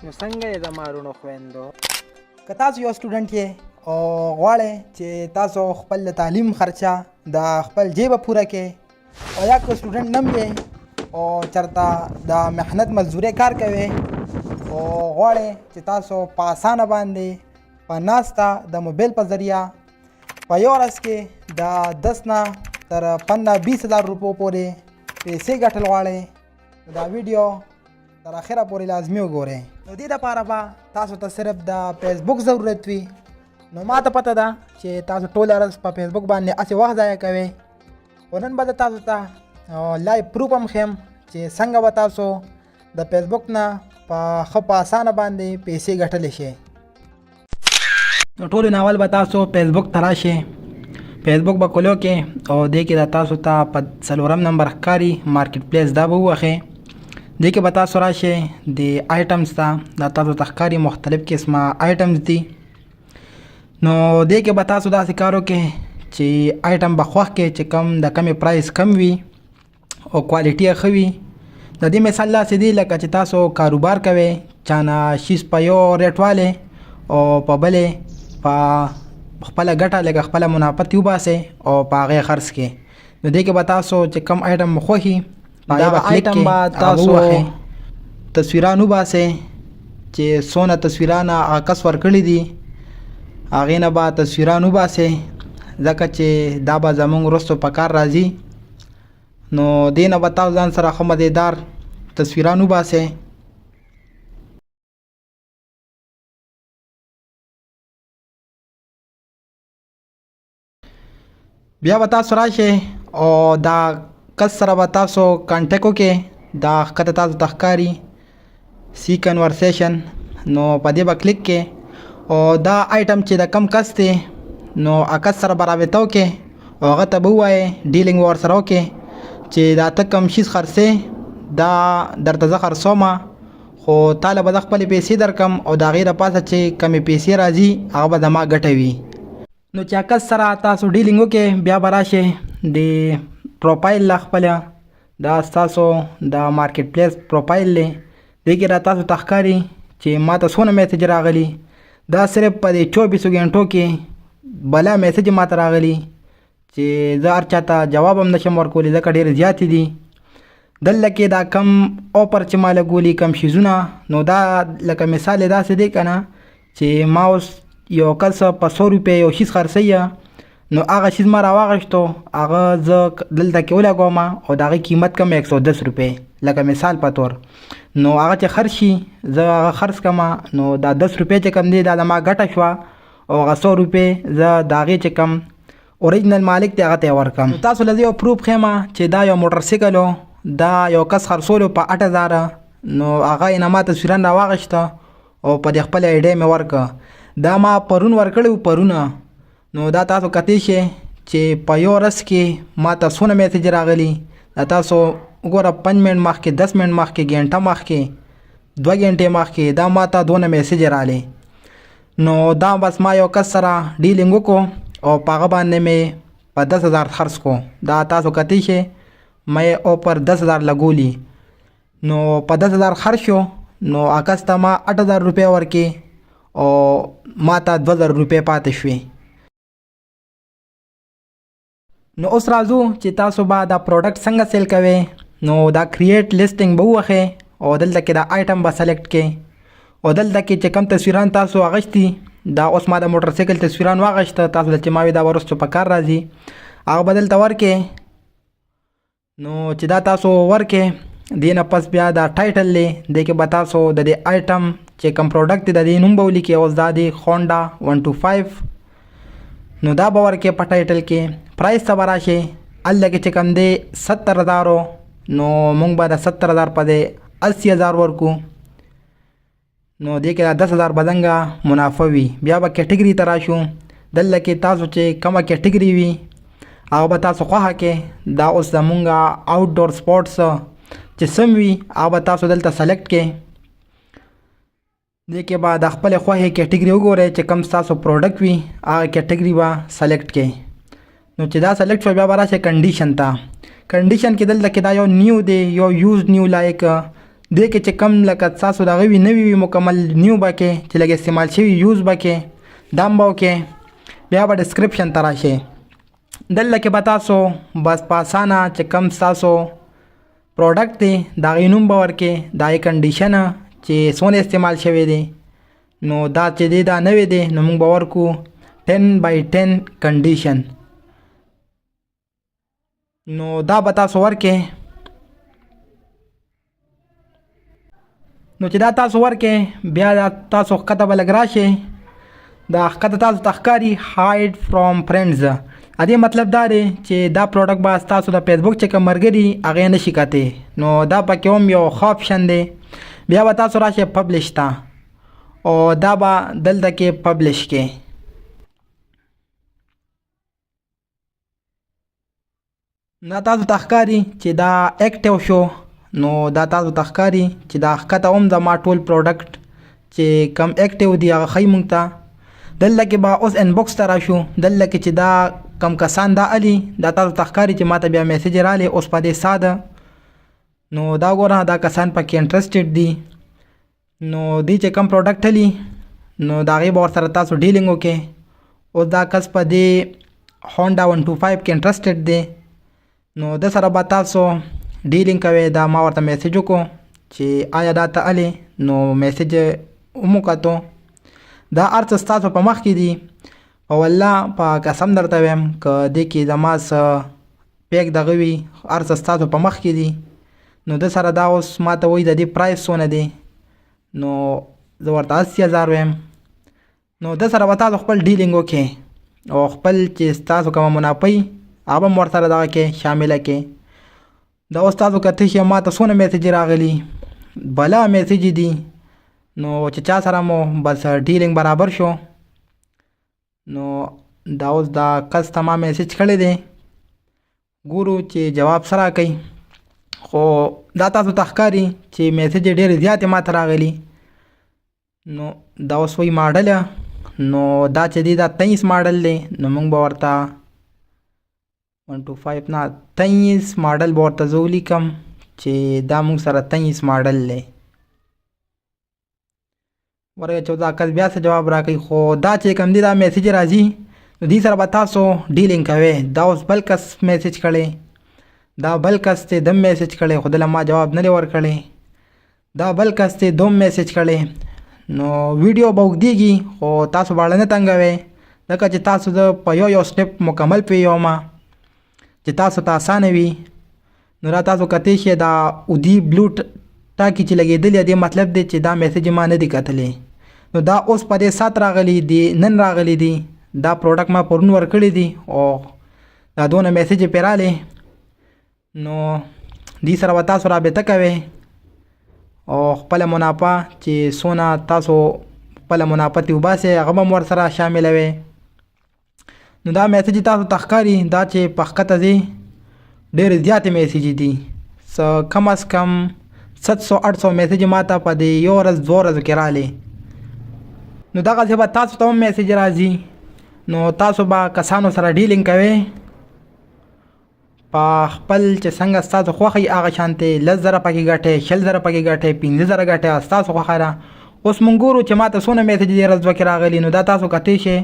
نو څنګه یې زما وروڼو خویندو؟ که تاسو یو سټوډنټ یې او غواړئ چې تاسو خپل د تعلیم خرچه د خپل جیبه پوره کړئ او یا که سټوډنټ نه یې او چېرته د محنت مزدورۍ کار کوئ او غواړئ چې تاسو په اسانه باندې په ناسته د موبایل په ذریعه په یو ورځ کې د 10 نه تر 15-20 هزار روپو پورې پیسې ګټل غواړئ نو دا ویډیو تر اخره پورې لازمي وګورئ. نو دې دپاره به تاسو ته صرف د فیسبوک ضرورت وي. نو ما ته پته ده چې تاسو ټوله ورځ په فیسبوک باندې هسې وخت ضایع کوئ خو نن به زه تاسو ته لایو پروف هم ښیم چې څنګه به تاسو د فیسبوک نه په ښه په اسانه باندې پیسې ګټلی شئ. نو ټولو نه اول به تاسو فیسبوک ته راشئ. فیسبوک به کولو کې او دې کې د تاسو ته په 4 نمبر ښکاري مارکیټ پلیس دا به ووهئ. دې کې به تاسو راشئ د آیټمز ته دا تاسو ته ښکاري مختلف قسمه آیټمز دي. نو دې کې به تاسو داسې کار وکړئ چې آیټم به خوښ کړئ چې کم د کمې پرایس کم وي او کوالټي یې ښه وي. د دې مثال داسې دی لکه چې تاسو کاروبار کوئ چا نه شیز په یو ریټ والئ او په بلې په خپله ګټه لکه خپله منافعت وباسئ او په هغې خرڅ کړئ. نو دې کې به تاسو چې کم آیټم مو خوښي دا آیټم به تاسو تصویران وباسئ چې څونه تصویران هغه کس ورکړي دي هغې نه به تصویران وباسئ ځکه چې دا به زموږ وروستو په کار راځي. نو دې نه به تاسو ځان سره ښه مزېدار تصویران وباسئ. بیا به تاسو راشئ او دا کس سره به تاسو کانټیکټ وکړئ. دا ښکته تاسو ته ښکاري سی کنورسیشن. نو په دې به کلیک کړئ او دا آیټم چې د کم کس دی نو هغه کس سره به رابطه وکړئ او هغه ته به ووایئ ډیلینګ ورسره وکړئ چې دا ته کم شیز خرڅې دا درته زه خرڅومه خو تاله به زه خپلې پیسې درکم او د هغې د پاسه چې کمې پیسې راځي هغه به زما ګټه وي. نو چې کس سره تاسو ډیلینګ وکړئ بیا به راشئ د پروفایل له خپله دا ستاسو د مارکیټ پلیس پروفایل دی. دې کې را تاسو ته ښکاري چې ما ته څونه میسج راغلي. دا صرف په دې 24 غنټو کې بلا میسج ما ته راغلي چې زه هر چا ته جواب هم نشم ورکولی ځکه ډېرې زیاتې دي. دلته کې دا کم اوپر چې ما لګولي کم شیزونه نو دا لکه مثال یې داسې دی که نه چې ما اوس یو کس په 100 روپۍ یو شیز خرڅوي نو هغه شیز ما راواغېشتو هغه زه دلته کې ولګوم او د هغې قیمت کم 110 روپۍ لکه مثال په طور. نو هغه چې خرڅ شي زه هغه خرڅ کړم نو دا 10 روپۍ چې کم دی دا زما ګټه شوه او هغه 100 روپۍ زه د هغې چې کم اوریجنل مالک دی هغه ته یې ورکړم. تاسو له دې یو پروف ښیم چې دا یو موټرسایکل دا یو کس خرڅولو په 8000 نو هغه یې نه ما تصویران راواغېسته او په دې خپله ایډۍ مې ورکړه. دا ما پرون ورکړی و پرونه. نو دا تاسو کتی شئ چې په یو ورځ کې ما ته څونه میسج راغلي. دا تاسو وګوره 5 منټ مخکې 10 منټ مخکې ګنټه مخکې 2 ګنټې مخکې دا ما ته دونه میسج راغلی. نو دا بس ما یو کس سره ډیلینګ وکړو او په هغه باندې مې په 10,000 خرڅ کو. دا تاسو کتی شئ مې اوپر 10,000 لګولی. نو په 10,000 خرڅ شو نو هغه کس ته ما 8,000 روپۍ ورکړې او ما ته 2,000 روپۍ پاتې شوې. نو اوس راځو چې تاسو به دا پروډکټ څنګه سیل کوئ. نو دا کریټ لیسټینګ به ووهئ او دلته کې دا آیټم به سلیکټ کړئ او دلته کې چې کم تصویران تاسو اغشتي دا اوس ما د موټرسایکل تصویران واغشته تاسو ته چې ما وي دا وروستو په کار راځي هغه به دلته ورکړئ. نو چې دا تاسو ورکړئ دې نه پس بیا دا ټایټل دی دې کې به تاسو د دې آیټم چې کم پروډکټ دی د دې نوم به ولیکئ. اوس دا دی هونډا 125 نو دا به ورکړئ په ټایټل کې. پرایس ته به راشئ هلته کې چې کم دی 70,000 نو مونږ به د 70,000 په دی 80,000 ورکو. نو دې کې دا 10,000 به څنګه منافع وي. بیا به کیټګري ته راشو دلته کې تاسو چې کومه کیټګري وي هغه به تاسو خوښه کې. دا اوس زمونږ آوټ ډور سپورټس چې سم وي هغه به تاسو دلته سلیکټ کې. دې کې به د خپلې خوښې کیټګري وګورئ چې کوم ستاسو پروډکټ وي هغه کیټګري به سلیکټ کې. نو چې دا سلیکټ شو بیا به راشئ کنډیشن ته. کنډیشن کې دلته کې دا یو نیو دی یو یوز نیو لایک دې کې چې کم لکه تاسو دغه وي نوي وي مکمل نیو به کې چې لږ استعمال شوي یوز به کې دا هم به وکې بیا به ډسکرپشن ته راشئ دلته کې به تاسو بس په اسانه چې کم ستاسو پروډکټ دی د هغې نوم به ورکې د هغې کنډیشن چې څونه استعمال شوی دی نو دا چې دی دا نوی دی نو موږ به ورکو 10/10 کنډیشن نو دا به تاسو ورکې نو چې دا تاسو ورکې بیا دا تاسو ښکته به لږ راشئ دا ښکته تاسو ته ښکاري هاید فرام فرینډز دې مطلب دا دی چې دا پروډکټ به ستاسو د فیسبوک چې کوم ملګري هغې نشي کتی نو دا پکې هم یو ښه آپشن دی بیا به تاسو راشئ پبلش ته او دا به دلته کې پبلش کې دا تاسو ته ښکاري چې دا ایکټیو شو نو دا تاسو ته ښکاري چې دا ښکته هم زما ټول پروډکټ چې کم ایکټیو دی هغه ښیي موږ ته دلته کې به اوس انبوکس ته راشو دلته کې چې دا کم کسان دا علي دا تاسو ته ښکاري چې ماته بیا میسیج رالی اوس په دې ساده نو دا ګوره دا کسان پکې انټرسټډ دي نو دوی چې کم پروډکټ علي نو د هغې به ورسره تاسو ډیلینګ وکړئ اوس دا کس په دې هونډا 125 کې انټرسټډ دی نو د سره به تاسو ډیلینګ کوئ دا ما ورته میسیج وکړو چې آیا دا ته علي نو میسیج هم وکتو دا هر څه ستاسو په مخ کې دي او والله په قسم درته وایم که دې کې زما څه پیک دغه وي هر څه ستاسو په مخ کې دي نو د سره دا اوس ما ته وایي د دې پرایس څونه دی نو زه ورته 80,000 وایم نو د سره به تاسو خپل ډیلینګ وکړئ او خپل چې ستاسو کومه منافع وي هغه به م ورسره دغه کې شامله کړئ دا اوس تاسو کتی شئ ما ته څونه میسیج راغلي بلا میسیج دي نو چې چا سره مو بس ډیلینګ برابر شو نو دا اوس دا کس ته ما میسیج کړی دی ګورو چې جواب څه راکوي خو دا تاسو ته ښکاري چې میسیج یې ډېرې زیاتې ما ته راغلي نو دا اوس وایي ماډل نو دا چې دی دا 23 ماډل دی نو موږ به ورته 125 نه 23 ماډل به ورته زه ولیکم چې دا موږ سره 23 ماډل دی ورګه چې دا کس بیا څه جواب راکوي خو دا چې کوم دی دا میسیج راځي نو دې سره به تاسو ډیلینګ کوئ دا اوس بل کس میسیج کړی دا بل کس ته دم میسیج کړی خو دله ما جواب نه دی ورکړی دا بل کس ته دوم میسیج کړی نو ویډیو به اوږدېږي خو تاسو به اړه نه تنګوئ ځکه چې تاسو زه په یو سټپ مکمل پوهیږم چې تاسو ته اسانه وي نو را تاسو کتی شئ دا اودي بلو ټاکي چې لګېدلې دې مطلب دی چې دا میسیج ما نه دی کتلی نو دا اوس په دې سات راغلی دی نن راغلی دی دا پروډکټ ما پرون ورکړی دی او دا دونه میسیج یې پرې رالی نو دې سره به تاسو رابطه کوئ او خپله منافع چې څونه تاسو خپله منافع ترې وباسئ هغه به م ورسره شاملوئ نو دا میسیج تاسو ته ښکاري دا چې په ښکته ځي ډېرې زیاتې میسیج دي څه کم از کم 700-800 میسیج ما ته په دې یو ورځ 2 ورځو کې رالی نو دغسې به تاسو ته هم میسیج راځي نو تاسو به کسانو سره ډیلینګ کوئ په خپل چې څنګه ستاسو خوښه وي هغه شانتې 10,000 پکې ګټئ 20,000 پکې ګټئ 15,000 ګټئ ستاسو خوښه ده اوس مونږ ګورو چې ما ته څونه میسیج دې ورځ 2 کې راغلي نو دا تاسو کتی شئ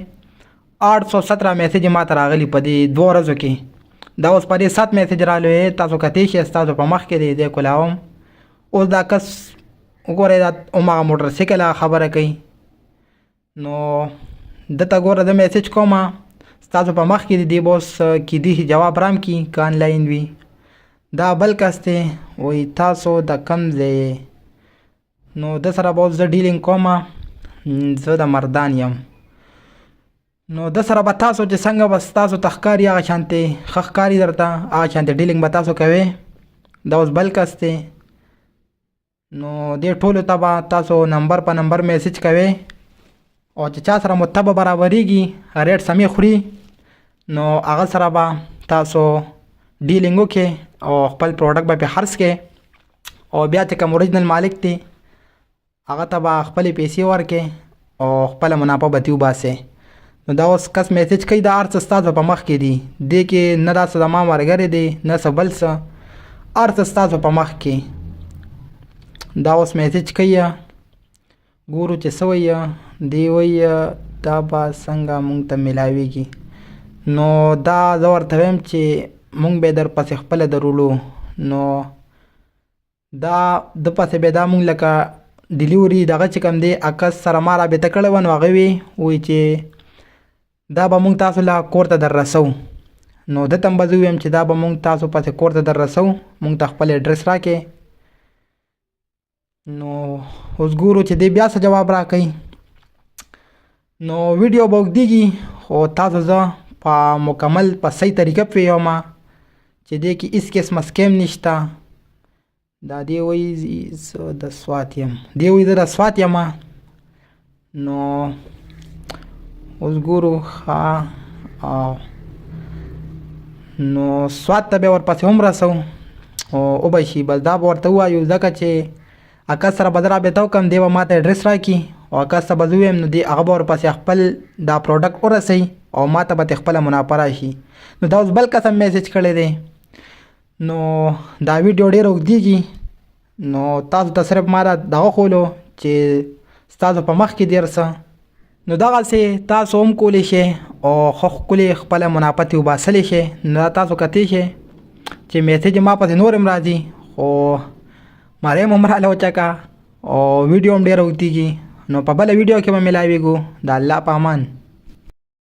817 میسیج ما ته راغلي په دې 2 ورځو کې دا اوس په دې 7 میسیج راغلی تاسو کتی شئ ستاسو په مخ کې دی دی کولاوم اوس دا کس وګورئ دا هماغه موټر سایکل خبره کوي نو دته ګوره زه میسیج کومه ستاسو په مخ کې دی به اوس کیدی شي جواب رام کي که آنلاین وي دا بل کس دی وایي تاسو د کم ځای نو د سره به اوس زه ډیلینګ کومه زه د مردان یم نو د سره به تاسو چې څنګه به ستاسو ته ښکاري هغه شانتې ښه ښکاري درته هغه شانتې ډیلینګ به تاسو کوئ دا اوس بل کس دی نو دې ټولو ته به تاسو نمبر په نمبر میسیج کوئ او چې چا سره مو تبه برابریږي ریټ سمې خوري نو هغه سره به تاسو ډیلینګ وکړئ او خپل پروډکټ به پرې خرڅ کړئ او بیا چې کوم اوریجنل مالک دی هغه ته به خپلې پیسې ورکړئ او خپله منافع به ترې وباسئ نو دا اوس کس میسیج کوي دا هر څه ستاسو په مخ کې دي دې کې نه دا څه زما ملګری دی نه څه بل څه هر څه ستاسو په مخ کې دا اوس میسج کوي ګورو چې څه وایي دی وایي دا به څنګه مونږ ته میلاویږي نو دا زه ورته ویم چې مونږ به در پسې خپله درولو نو دا د پسې به دا مونږ لکه ډیلیوري دغه چې کوم دی عکس سره ما رابطه کړې وه نو هغه وایي چې دا به مونږ تاسو له کور ته در رسو نو دته هم به زه ویم چې دا به مونږ تاسو پسې کور ته در رسو مونږ ته خپل اډرس راکې نو اوس ګورو چې دی بیا څه جواب راکوي نو ویډیو به اوږدېږي خو تاسو زه په مکمل په صحیح طریقه پوهېږم چې دې کې هېڅ قسمه سکیم نشته دا دی وایي زه د سوات یم دی وایي زه د سوات یم نو اوس ګورو ښه نو سوات ته بیا ورپسې هم رسو او به شي بس دا به ورته ووایو ځکه چې عکس سره به زه رابطه وکړم دی به ما ته اډرس راکړي او عکس ته به زه ووایم نو دی هغه به ورپسې خپل دا پروډکټ ورسوي او ما ته به ترې خپله منافع راشي نو دا اوس بل قسم میسج کړی دی نو دا ویډیو ډېر اوږدېږي نو تاسو ته صرف ما دا دغه ښولو چې ستاسو په مخ کې دېر څه نو دغسې تاسو هم کولی شئ او ښه ښکلې خپله منافع ترې وباسلی شئ نو دا تاسو کتی شئ چې میسج ما پسې نور هم راځي خو ماری هم راله وچکه او ویډیو هم ډېره اوږدېږي نو په بله ویډیو کې به میلاویږو د الله په امان